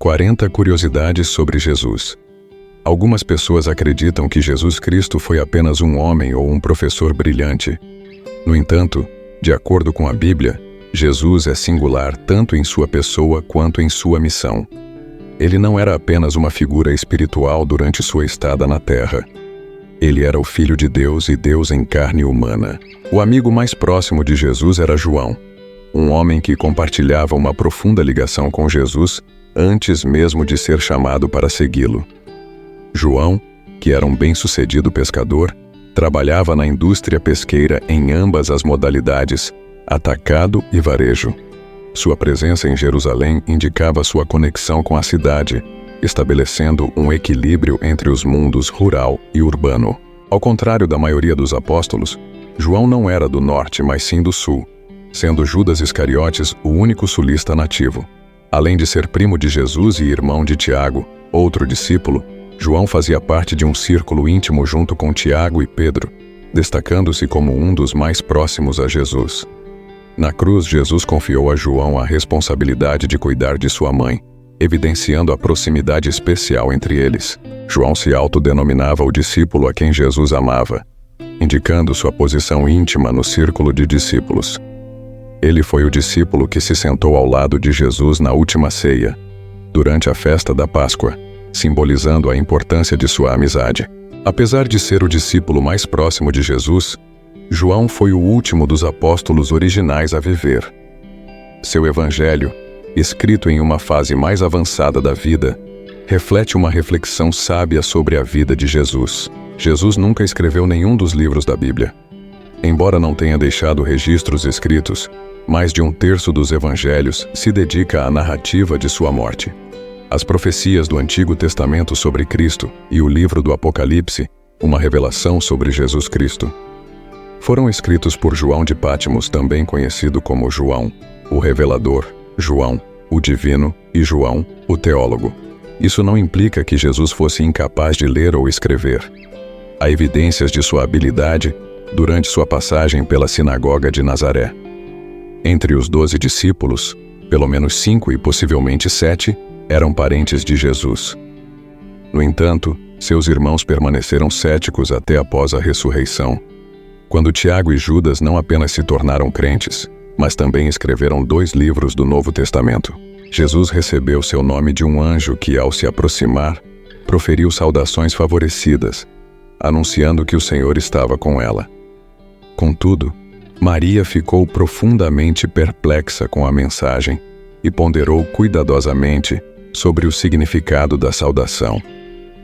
40 curiosidades sobre Jesus. Algumas pessoas acreditam que Jesus Cristo foi apenas um homem ou um professor brilhante. No entanto, de acordo com a Bíblia, Jesus é singular tanto em sua pessoa quanto em sua missão. Ele não era apenas uma figura espiritual durante sua estada na Terra. Ele era o Filho de Deus e Deus em carne humana. O amigo mais próximo de Jesus era João, um homem que compartilhava uma profunda ligação com Jesus antes mesmo de ser chamado para segui-lo. João, que era um bem-sucedido pescador, trabalhava na indústria pesqueira em ambas as modalidades, atacado e varejo. Sua presença em Jerusalém indicava sua conexão com a cidade, estabelecendo um equilíbrio entre os mundos rural e urbano. Ao contrário da maioria dos apóstolos, João não era do norte, mas sim do sul, sendo Judas Iscariotes o único sulista nativo. Além de ser primo de Jesus e irmão de Tiago, outro discípulo, João fazia parte de um círculo íntimo junto com Tiago e Pedro, destacando-se como um dos mais próximos a Jesus. Na cruz, Jesus confiou a João a responsabilidade de cuidar de sua mãe, evidenciando a proximidade especial entre eles. João se autodenominava o discípulo a quem Jesus amava, indicando sua posição íntima no círculo de discípulos. Ele foi o discípulo que se sentou ao lado de Jesus na última ceia, durante a festa da Páscoa, simbolizando a importância de sua amizade. Apesar de ser o discípulo mais próximo de Jesus, João foi o último dos apóstolos originais a viver. Seu evangelho, escrito em uma fase mais avançada da vida, reflete uma reflexão sábia sobre a vida de Jesus. Jesus nunca escreveu nenhum dos livros da Bíblia. Embora não tenha deixado registros escritos, mais de um terço dos evangelhos se dedica à narrativa de sua morte. As profecias do Antigo Testamento sobre Cristo e o livro do Apocalipse, uma revelação sobre Jesus Cristo, foram escritos por João de Pátimos, também conhecido como João, o Revelador, João, o Divino e João, o Teólogo. Isso não implica que Jesus fosse incapaz de ler ou escrever. Há evidências de sua habilidade durante sua passagem pela sinagoga de Nazaré. Entre os 12 discípulos, pelo menos 5 e possivelmente 7 eram parentes de Jesus. No entanto, seus irmãos permaneceram céticos até após a ressurreição, quando Tiago e Judas não apenas se tornaram crentes, mas também escreveram 2 livros do Novo Testamento. Jesus recebeu seu nome de um anjo que, ao se aproximar, proferiu saudações favorecidas, anunciando que o Senhor estava com ela. Contudo, Maria ficou profundamente perplexa com a mensagem e ponderou cuidadosamente sobre o significado da saudação.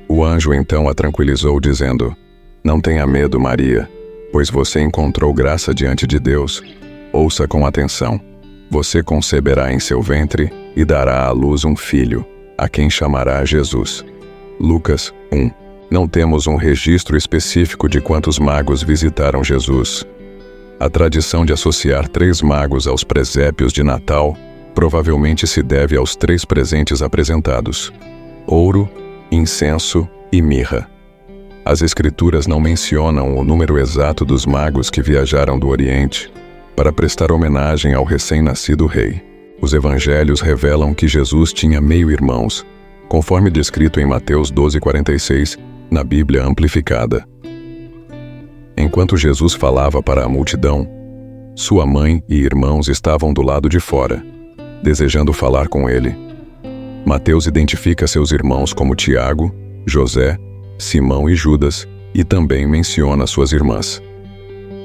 O anjo então a tranquilizou, dizendo: "Não tenha medo, Maria, pois você encontrou graça diante de Deus. Ouça com atenção. Você conceberá em seu ventre e dará à luz um filho, a quem chamará Jesus." Lucas 1. Não temos um registro específico de quantos magos visitaram Jesus. A tradição de associar 3 magos aos presépios de Natal provavelmente se deve aos 3 presentes apresentados: ouro, incenso e mirra. As Escrituras não mencionam o número exato dos magos que viajaram do Oriente para prestar homenagem ao recém-nascido rei. Os evangelhos revelam que Jesus tinha meio-irmãos, conforme descrito em Mateus 12:46, na Bíblia Amplificada. Enquanto Jesus falava para a multidão, sua mãe e irmãos estavam do lado de fora, desejando falar com ele. Mateus identifica seus irmãos como Tiago, José, Simão e Judas, e também menciona suas irmãs.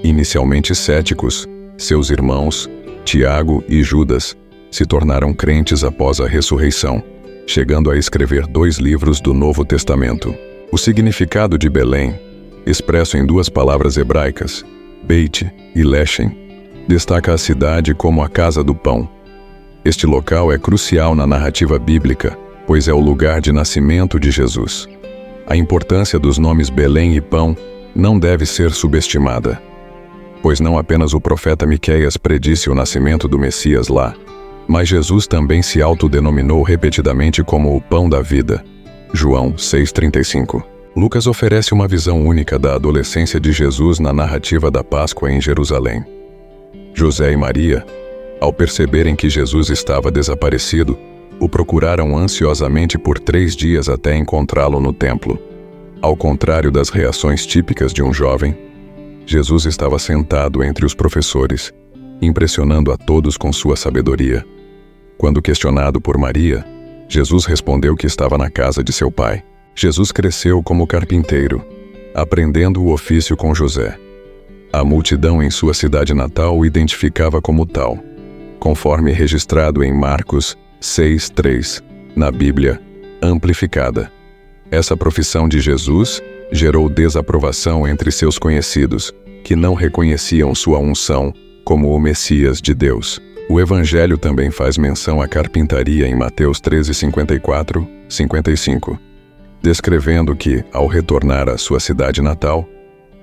Inicialmente céticos, seus irmãos, Tiago e Judas, se tornaram crentes após a ressurreição, chegando a escrever 2 livros do Novo Testamento. O significado de Belém, expresso em 2 palavras hebraicas, Beit e Lechem, destaca a cidade como a casa do pão. Este local é crucial na narrativa bíblica, pois é o lugar de nascimento de Jesus. A importância dos nomes Belém e Pão não deve ser subestimada, pois não apenas o profeta Miqueias predisse o nascimento do Messias lá, mas Jesus também se autodenominou repetidamente como o Pão da Vida. João 6,35. Lucas oferece uma visão única da adolescência de Jesus na narrativa da Páscoa em Jerusalém. José e Maria, ao perceberem que Jesus estava desaparecido, o procuraram ansiosamente por 3 dias até encontrá-lo no templo. Ao contrário das reações típicas de um jovem, Jesus estava sentado entre os professores, impressionando a todos com sua sabedoria. Quando questionado por Maria, Jesus respondeu que estava na casa de seu pai. Jesus cresceu como carpinteiro, aprendendo o ofício com José. A multidão em sua cidade natal o identificava como tal, conforme registrado em Marcos 6:3, na Bíblia Amplificada. Essa profissão de Jesus gerou desaprovação entre seus conhecidos, que não reconheciam sua unção como o Messias de Deus. O Evangelho também faz menção à carpintaria em Mateus 13:54-55, descrevendo que, ao retornar à sua cidade natal,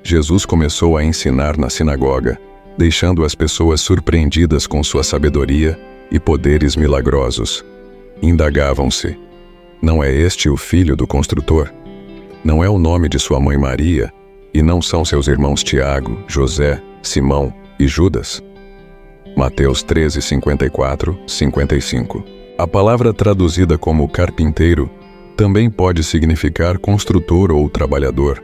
Jesus começou a ensinar na sinagoga, deixando as pessoas surpreendidas com sua sabedoria e poderes milagrosos. Indagavam-se: não é este o filho do construtor? Não é o nome de sua mãe Maria, e não são seus irmãos Tiago, José, Simão e Judas? Mateus 13:54-55. A palavra traduzida como carpinteiro também pode significar construtor ou trabalhador,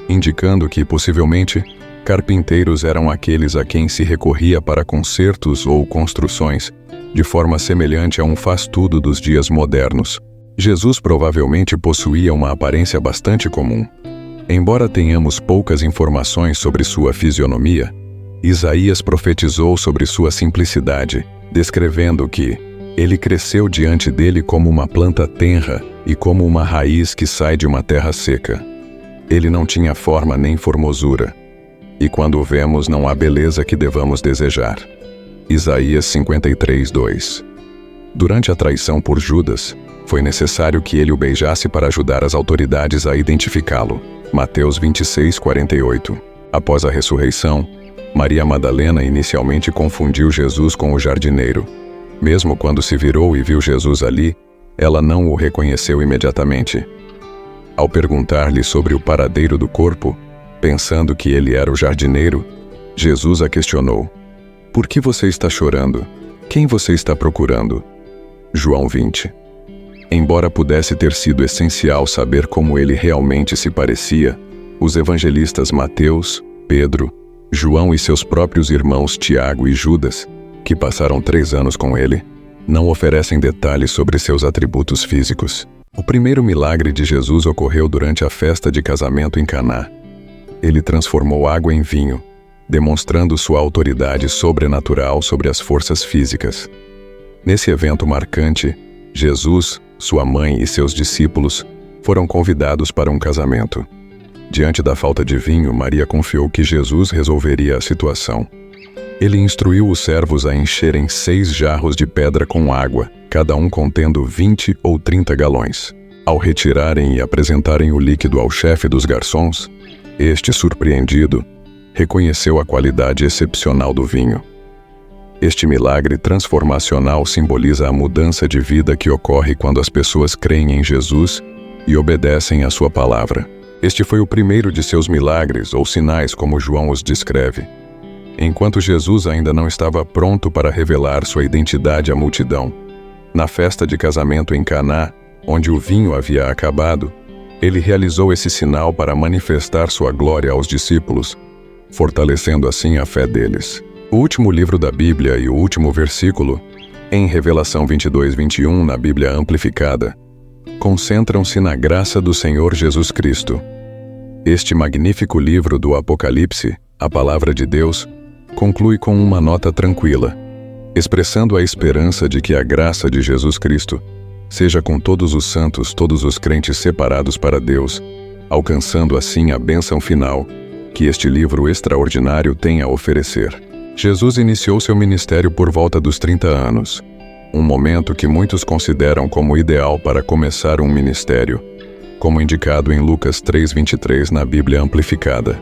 indicando que, possivelmente, carpinteiros eram aqueles a quem se recorria para consertos ou construções, de forma semelhante a um faz-tudo dos dias modernos. Jesus provavelmente possuía uma aparência bastante comum. Embora tenhamos poucas informações sobre sua fisionomia, Isaías profetizou sobre sua simplicidade, descrevendo que ele cresceu diante dele como uma planta tenra e como uma raiz que sai de uma terra seca. Ele não tinha forma nem formosura, e quando o vemos não há beleza que devamos desejar. Isaías 53:2. Durante a traição por Judas, foi necessário que ele o beijasse para ajudar as autoridades a identificá-lo. Mateus 26:48. Após a ressurreição, Maria Madalena inicialmente confundiu Jesus com o jardineiro. Mesmo quando se virou e viu Jesus ali, ela não o reconheceu imediatamente. Ao perguntar-lhe sobre o paradeiro do corpo, pensando que ele era o jardineiro, Jesus a questionou: por que você está chorando? Quem você está procurando? João 20. Embora pudesse ter sido essencial saber como ele realmente se parecia, os evangelistas Mateus, Pedro, João e seus próprios irmãos Tiago e Judas, que passaram 3 anos com ele, não oferecem detalhes sobre seus atributos físicos. O primeiro milagre de Jesus ocorreu durante a festa de casamento em Caná. Ele transformou água em vinho, demonstrando sua autoridade sobrenatural sobre as forças físicas. Nesse evento marcante, Jesus, sua mãe e seus discípulos foram convidados para um casamento. Diante da falta de vinho, Maria confiou que Jesus resolveria a situação. Ele instruiu os servos a encherem 6 jarros de pedra com água, cada um contendo 20 ou 30 galões. Ao retirarem e apresentarem o líquido ao chefe dos garçons, este, surpreendido, reconheceu a qualidade excepcional do vinho. Este milagre transformacional simboliza a mudança de vida que ocorre quando as pessoas creem em Jesus e obedecem à sua palavra. Este foi o primeiro de seus milagres ou sinais, como João os descreve. Enquanto Jesus ainda não estava pronto para revelar sua identidade à multidão, na festa de casamento em Caná, onde o vinho havia acabado, ele realizou esse sinal para manifestar sua glória aos discípulos, fortalecendo assim a fé deles. O último livro da Bíblia e o último versículo, em Revelação 22:21 na Bíblia Amplificada, concentram-se na graça do Senhor Jesus Cristo. Este magnífico livro do Apocalipse, a Palavra de Deus, conclui com uma nota tranquila, expressando a esperança de que a graça de Jesus Cristo seja com todos os santos, todos os crentes separados para Deus, alcançando assim a bênção final que este livro extraordinário tem a oferecer. Jesus iniciou seu ministério por volta dos 30 anos, um momento que muitos consideram como ideal para começar um ministério, como indicado em Lucas 3:23 na Bíblia Amplificada.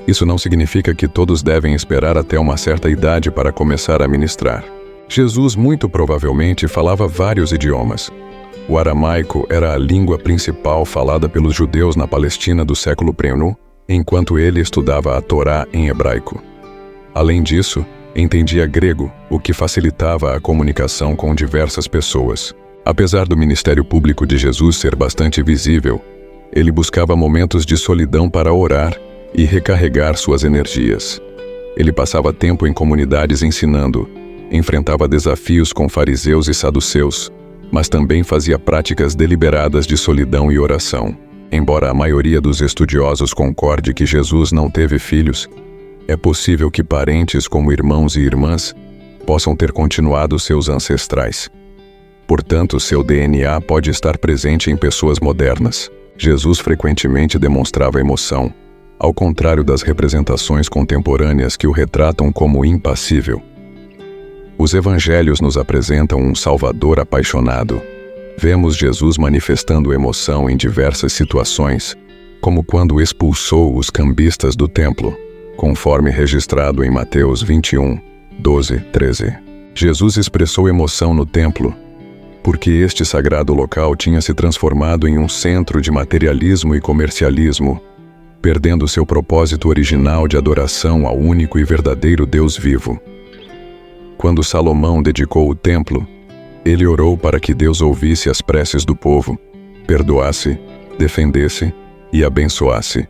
Isso não significa que todos devem esperar até uma certa idade para começar a ministrar. Jesus muito provavelmente falava vários idiomas. O aramaico era a língua principal falada pelos judeus na Palestina do século I, enquanto ele estudava a Torá em hebraico. Além disso, entendia grego, o que facilitava a comunicação com diversas pessoas. Apesar do ministério público de Jesus ser bastante visível, ele buscava momentos de solidão para orar e recarregar suas energias. Ele passava tempo em comunidades ensinando, enfrentava desafios com fariseus e saduceus, mas também fazia práticas deliberadas de solidão e oração. Embora a maioria dos estudiosos concorde que Jesus não teve filhos, é possível que parentes como irmãos e irmãs possam ter continuado seus ancestrais. Portanto, seu DNA pode estar presente em pessoas modernas. Jesus frequentemente demonstrava emoção, ao contrário das representações contemporâneas que o retratam como impassível. Os evangelhos nos apresentam um Salvador apaixonado. Vemos Jesus manifestando emoção em diversas situações, como quando expulsou os cambistas do templo, conforme registrado em Mateus 21, 12, 13. Jesus expressou emoção no templo, porque este sagrado local tinha se transformado em um centro de materialismo e comercialismo, perdendo seu propósito original de adoração ao único e verdadeiro Deus vivo. Quando Salomão dedicou o templo, ele orou para que Deus ouvisse as preces do povo, perdoasse, defendesse e abençoasse.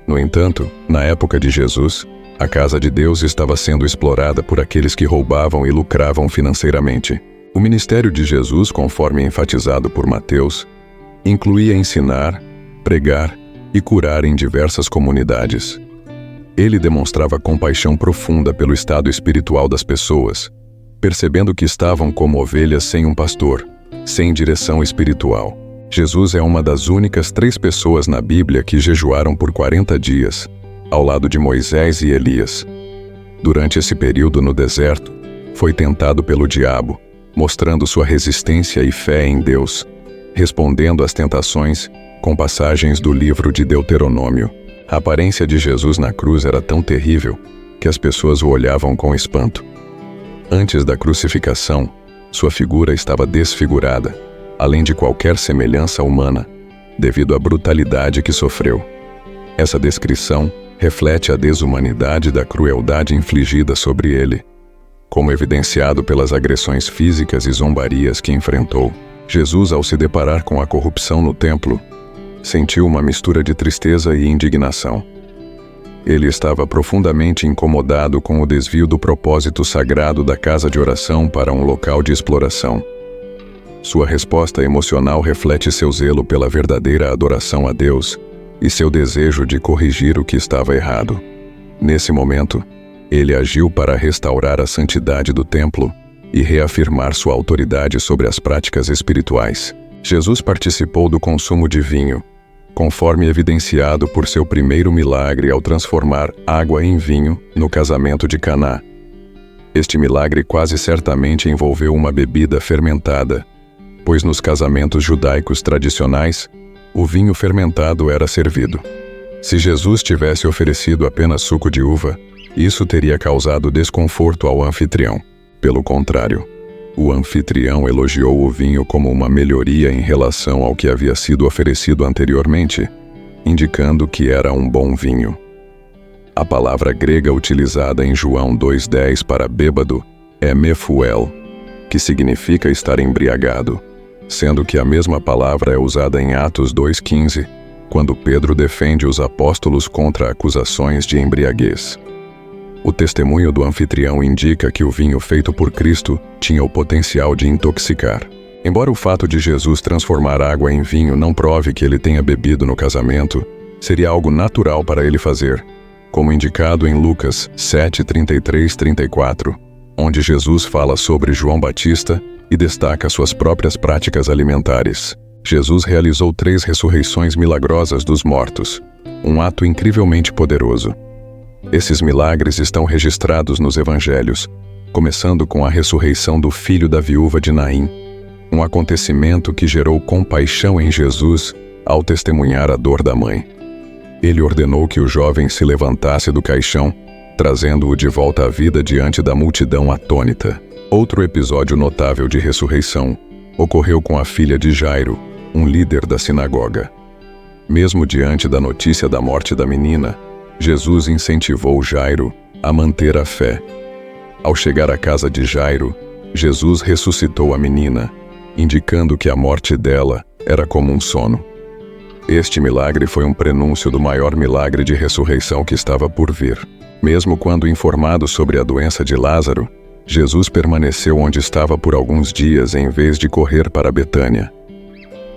No entanto, na época de Jesus, a casa de Deus estava sendo explorada por aqueles que roubavam e lucravam financeiramente. O ministério de Jesus, conforme enfatizado por Mateus, incluía ensinar, pregar e curar em diversas comunidades. Ele demonstrava compaixão profunda pelo estado espiritual das pessoas, percebendo que estavam como ovelhas sem um pastor, sem direção espiritual. Jesus é uma das únicas 3 pessoas na Bíblia que jejuaram por 40 dias, ao lado de Moisés e Elias. Durante esse período no deserto, foi tentado pelo diabo, mostrando sua resistência e fé em Deus, respondendo às tentações com passagens do livro de Deuteronômio. A aparência de Jesus na cruz era tão terrível que as pessoas o olhavam com espanto. Antes da crucificação, sua figura estava desfigurada, além de qualquer semelhança humana, devido à brutalidade que sofreu. Essa descrição reflete a desumanidade da crueldade infligida sobre ele, como evidenciado pelas agressões físicas e zombarias que enfrentou. Jesus, ao se deparar com a corrupção no templo, sentiu uma mistura de tristeza e indignação. Ele estava profundamente incomodado com o desvio do propósito sagrado da casa de oração para um local de exploração. Sua resposta emocional reflete seu zelo pela verdadeira adoração a Deus e seu desejo de corrigir o que estava errado. Nesse momento, ele agiu para restaurar a santidade do templo e reafirmar sua autoridade sobre as práticas espirituais. Jesus participou do consumo de vinho, conforme evidenciado por seu primeiro milagre ao transformar água em vinho no casamento de Caná. Este milagre quase certamente envolveu uma bebida fermentada, pois nos casamentos judaicos tradicionais, o vinho fermentado era servido. Se Jesus tivesse oferecido apenas suco de uva, isso teria causado desconforto ao anfitrião. Pelo contrário, o anfitrião elogiou o vinho como uma melhoria em relação ao que havia sido oferecido anteriormente, indicando que era um bom vinho. A palavra grega utilizada em João 2,10 para bêbado é mefuel, que significa estar embriagado, sendo que a mesma palavra é usada em Atos 2,15, quando Pedro defende os apóstolos contra acusações de embriaguez. O testemunho do anfitrião indica que o vinho feito por Cristo tinha o potencial de intoxicar. Embora o fato de Jesus transformar água em vinho não prove que ele tenha bebido no casamento, seria algo natural para ele fazer, como indicado em Lucas 7:33-34, onde Jesus fala sobre João Batista e destaca suas próprias práticas alimentares. Jesus realizou 3 ressurreições milagrosas dos mortos, um ato incrivelmente poderoso. Esses milagres estão registrados nos evangelhos, começando com a ressurreição do filho da viúva de Naim, um acontecimento que gerou compaixão em Jesus ao testemunhar a dor da mãe. Ele ordenou que o jovem se levantasse do caixão, trazendo-o de volta à vida diante da multidão atônita. Outro episódio notável de ressurreição ocorreu com a filha de Jairo, um líder da sinagoga. Mesmo diante da notícia da morte da menina, Jesus incentivou Jairo a manter a fé. Ao chegar à casa de Jairo, Jesus ressuscitou a menina, indicando que a morte dela era como um sono. Este milagre foi um prenúncio do maior milagre de ressurreição que estava por vir. Mesmo quando informado sobre a doença de Lázaro, Jesus permaneceu onde estava por alguns dias em vez de correr para Betânia.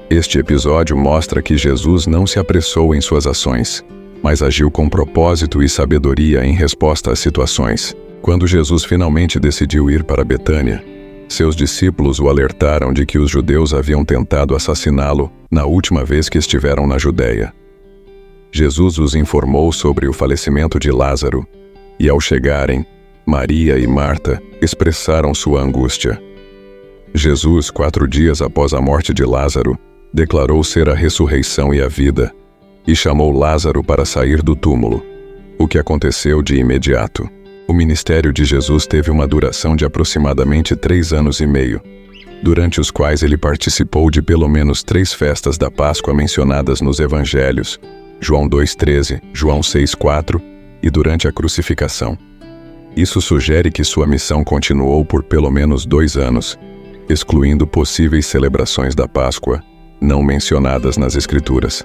Este episódio mostra que Jesus não se apressou em suas ações, mas agiu com propósito e sabedoria em resposta às situações. Quando Jesus finalmente decidiu ir para Betânia, seus discípulos o alertaram de que os judeus haviam tentado assassiná-lo na última vez que estiveram na Judéia. Jesus os informou sobre o falecimento de Lázaro, e ao chegarem, Maria e Marta expressaram sua angústia. Jesus, 4 dias após a morte de Lázaro, declarou ser a ressurreição e a vida, e chamou Lázaro para sair do túmulo, o que aconteceu de imediato. O ministério de Jesus teve uma duração de aproximadamente 3 anos e meio, durante os quais ele participou de pelo menos 3 festas da Páscoa mencionadas nos Evangelhos, João 2,13, João 6,4 e durante a crucificação. Isso sugere que sua missão continuou por pelo menos 2 anos, excluindo possíveis celebrações da Páscoa, não mencionadas nas Escrituras.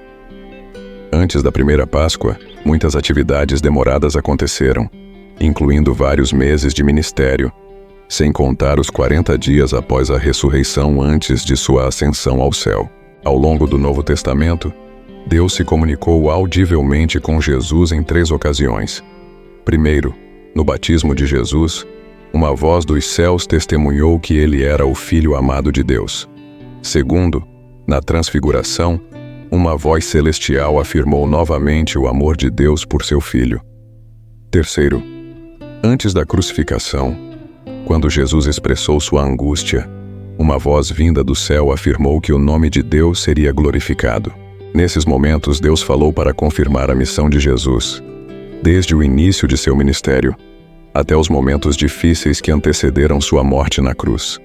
Antes da primeira Páscoa, muitas atividades demoradas aconteceram, incluindo vários meses de ministério, sem contar os 40 dias após a ressurreição antes de sua ascensão ao céu. Ao longo do Novo Testamento, Deus se comunicou audivelmente com Jesus em 3 ocasiões. Primeiro, no batismo de Jesus, uma voz dos céus testemunhou que ele era o Filho amado de Deus. Segundo, na transfiguração, uma voz celestial afirmou novamente o amor de Deus por seu Filho. Terceiro, antes da crucificação, quando Jesus expressou sua angústia, uma voz vinda do céu afirmou que o nome de Deus seria glorificado. Nesses momentos, Deus falou para confirmar a missão de Jesus, desde o início de seu ministério, até os momentos difíceis que antecederam sua morte na cruz.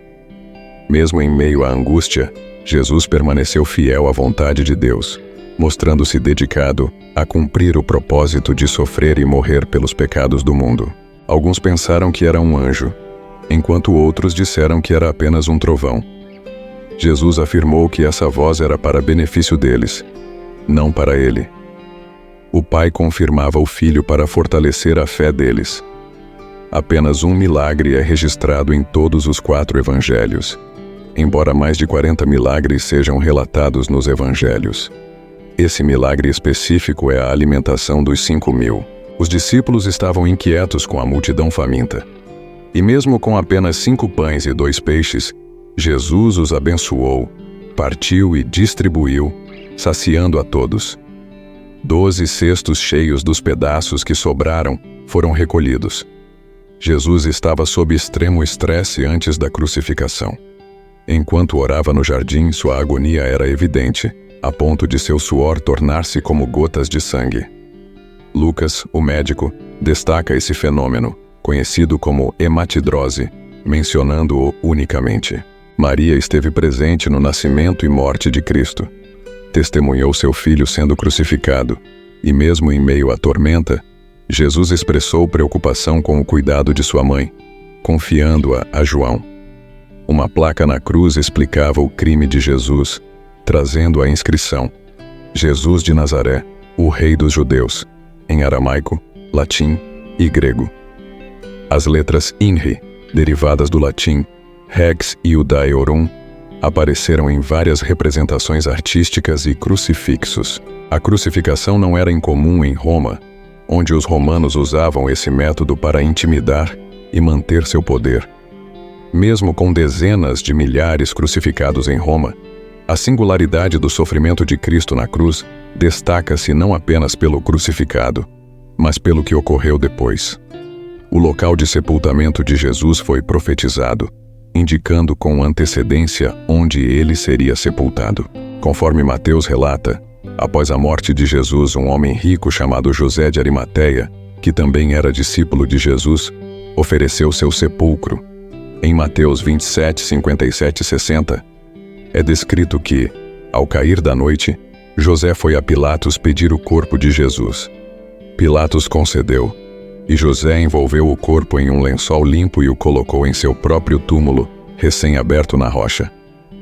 Mesmo em meio à angústia, Jesus permaneceu fiel à vontade de Deus, mostrando-se dedicado a cumprir o propósito de sofrer e morrer pelos pecados do mundo. Alguns pensaram que era um anjo, enquanto outros disseram que era apenas um trovão. Jesus afirmou que essa voz era para benefício deles, não para ele. O Pai confirmava o Filho para fortalecer a fé deles. Apenas um milagre é registrado em todos os 4 evangelhos, embora mais de 40 milagres sejam relatados nos evangelhos. Esse milagre específico é a alimentação dos 5.000. Os discípulos estavam inquietos com a multidão faminta. E mesmo com apenas 5 pães e 2 peixes, Jesus os abençoou, partiu e distribuiu, saciando a todos. 12 cestos cheios dos pedaços que sobraram foram recolhidos. Jesus estava sob extremo estresse antes da crucificação. Enquanto orava no jardim, sua agonia era evidente, a ponto de seu suor tornar-se como gotas de sangue. Lucas, o médico, destaca esse fenômeno, conhecido como hematidrose, mencionando-o unicamente. Maria esteve presente no nascimento e morte de Cristo. Testemunhou seu filho sendo crucificado, e mesmo em meio à tormenta, Jesus expressou preocupação com o cuidado de sua mãe, confiando-a a João. Uma placa na cruz explicava o crime de Jesus, trazendo a inscrição: Jesus de Nazaré, o Rei dos Judeus, em aramaico, latim e grego. As letras INRI, derivadas do latim Rex Iudaeorum, apareceram em várias representações artísticas e crucifixos. A crucificação não era incomum em Roma, onde os romanos usavam esse método para intimidar e manter seu poder. Mesmo com dezenas de milhares crucificados em Roma, a singularidade do sofrimento de Cristo na cruz destaca-se não apenas pelo crucificado, mas pelo que ocorreu depois. O local de sepultamento de Jesus foi profetizado, indicando com antecedência onde ele seria sepultado. Conforme Mateus relata, após a morte de Jesus, um homem rico chamado José de Arimateia, que também era discípulo de Jesus, ofereceu seu sepulcro. Em Mateus 27, 57 e 60, é descrito que, ao cair da noite, José foi a Pilatos pedir o corpo de Jesus. Pilatos concedeu, e José envolveu o corpo em um lençol limpo e o colocou em seu próprio túmulo, recém-aberto na rocha.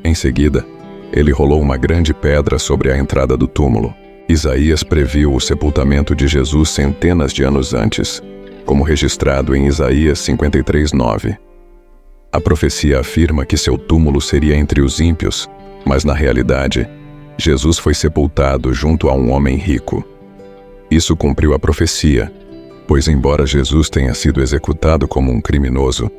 Em seguida, ele rolou uma grande pedra sobre a entrada do túmulo. Isaías previu o sepultamento de Jesus centenas de anos antes, como registrado em Isaías 53:9. A profecia afirma que seu túmulo seria entre os ímpios, mas na realidade, Jesus foi sepultado junto a um homem rico. Isso cumpriu a profecia, pois embora Jesus tenha sido executado como um criminoso,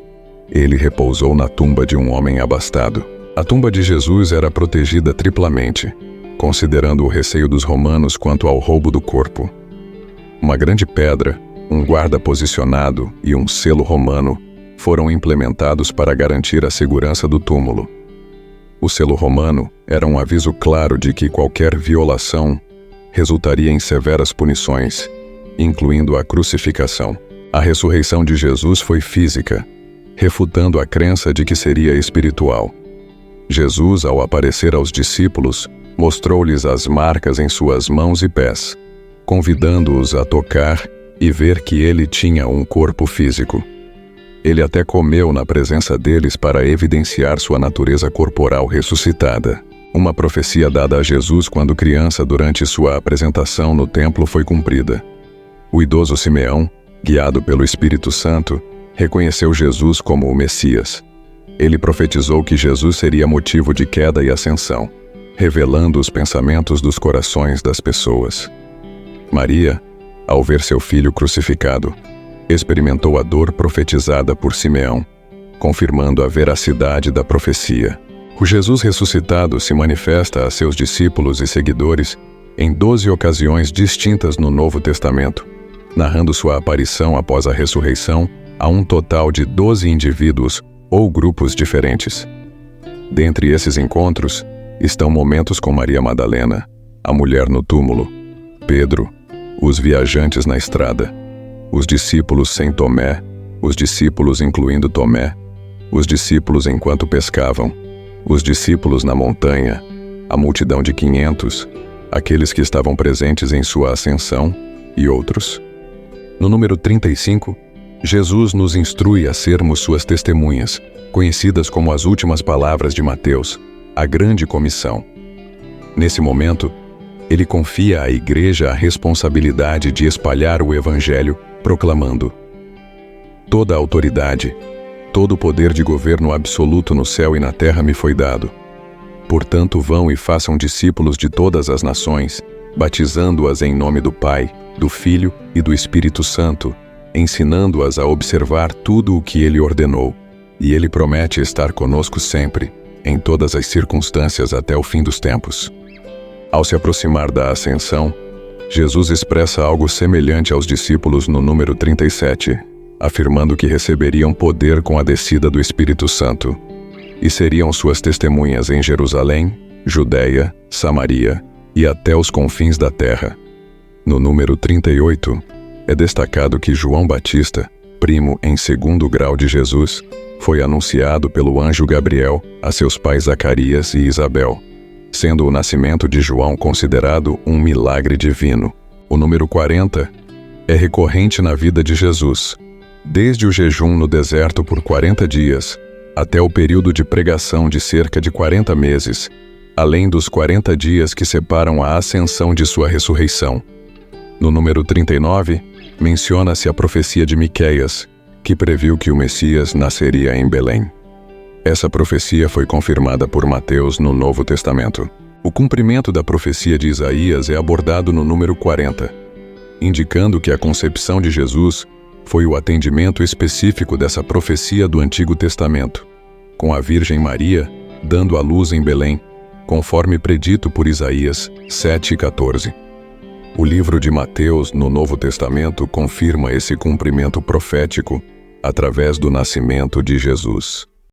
ele repousou na tumba de um homem abastado. A tumba de Jesus era protegida triplamente, considerando o receio dos romanos quanto ao roubo do corpo. Uma grande pedra, um guarda posicionado e um selo romano foram implementados para garantir a segurança do túmulo. O selo romano era um aviso claro de que qualquer violação resultaria em severas punições, incluindo a crucificação. A ressurreição de Jesus foi física, refutando a crença de que seria espiritual. Jesus, ao aparecer aos discípulos, mostrou-lhes as marcas em suas mãos e pés, convidando-os a tocar e ver que ele tinha um corpo físico. Ele até comeu na presença deles para evidenciar sua natureza corporal ressuscitada. Uma profecia dada a Jesus quando criança durante sua apresentação no templo foi cumprida. O idoso Simeão, guiado pelo Espírito Santo, reconheceu Jesus como o Messias. Ele profetizou que Jesus seria motivo de queda e ascensão, revelando os pensamentos dos corações das pessoas. Maria, ao ver seu filho crucificado, experimentou a dor profetizada por Simeão, confirmando a veracidade da profecia. O Jesus ressuscitado se manifesta a seus discípulos e seguidores em 12 ocasiões distintas no Novo Testamento, narrando sua aparição após a ressurreição a um total de 12 indivíduos ou grupos diferentes. Dentre esses encontros estão momentos com Maria Madalena, a mulher no túmulo, Pedro, os viajantes na estrada, os discípulos sem Tomé, os discípulos incluindo Tomé, os discípulos enquanto pescavam, os discípulos na montanha, a multidão de 500, aqueles que estavam presentes em sua ascensão e outros. No número 35, Jesus nos instrui a sermos suas testemunhas, conhecidas como as últimas palavras de Mateus, a grande comissão. Nesse momento, ele confia à igreja a responsabilidade de espalhar o evangelho, proclamando: toda a autoridade, todo o poder de governo absoluto no céu e na terra me foi dado. Portanto, vão e façam discípulos de todas as nações, batizando-as em nome do Pai, do Filho e do Espírito Santo, ensinando-as a observar tudo o que ele ordenou. E ele promete estar conosco sempre, em todas as circunstâncias até o fim dos tempos. Ao se aproximar da ascensão, Jesus expressa algo semelhante aos discípulos no número 37, afirmando que receberiam poder com a descida do Espírito Santo, e seriam suas testemunhas em Jerusalém, Judeia, Samaria e até os confins da terra. No número 38, é destacado que João Batista, primo em segundo grau de Jesus, foi anunciado pelo anjo Gabriel a seus pais Zacarias e Isabel, sendo o nascimento de João considerado um milagre divino. O número 40 é recorrente na vida de Jesus, desde o jejum no deserto por 40 dias, até o período de pregação de cerca de 40 meses, além dos 40 dias que separam a ascensão de sua ressurreição. No número 39, menciona-se a profecia de Miqueias, que previu que o Messias nasceria em Belém. Essa profecia foi confirmada por Mateus no Novo Testamento. O cumprimento da profecia de Isaías é abordado no número 40, indicando que a concepção de Jesus foi o atendimento específico dessa profecia do Antigo Testamento, com a Virgem Maria dando à luz em Belém, conforme predito por Isaías 7:14. O livro de Mateus no Novo Testamento confirma esse cumprimento profético através do nascimento de Jesus.